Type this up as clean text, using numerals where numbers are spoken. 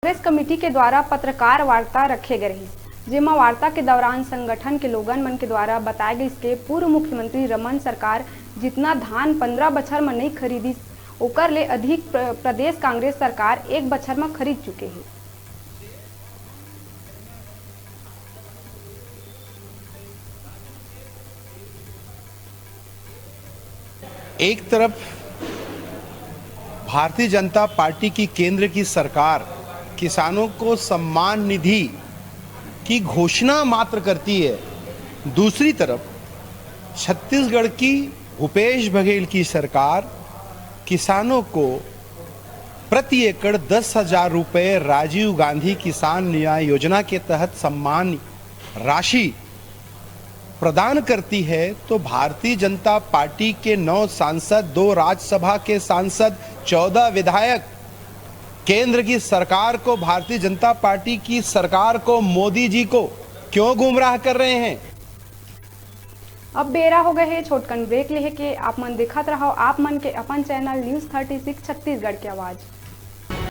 Congress committee के द्वारा पत्रकार वार्ता रखे गए रही, जेमा वार्ता के दौरान संगठन के लोगन मन के द्वारा बताए गए के पूर्व मुख्यमंत्री रमन सरकार जितना धान 15 बछर में नहीं खरीदी ओकर ले अधिक प्रदेश कांग्रेस सरकार एक बछर में खरीद चुके हैं। एक तरफ भारतीय जनता पार्टी की केंद्र की सरकार किसानों को सम्मान निधि की घोषणा मात्र करती है, दूसरी तरफ छत्तीसगढ़ की भूपेश बघेल की सरकार किसानों को प्रति एकड़ 10,000 रुपये राजीव गांधी किसान न्याय योजना के तहत सम्मान राशि प्रदान करती है। तो भारतीय जनता पार्टी के 9 सांसद, 2 राज्यसभा के सांसद, 14 विधायक केंद्र की सरकार को, भारतीय जनता पार्टी की सरकार को, मोदी जी को क्यों गुमराह कर रहे हैं। अब बेरा हो गए है छोटकन ब्रेक ले के आप मन दिखत रहो आप मन के अपन चैनल न्यूज़ 36 छत्तीसगढ़ की आवाज़।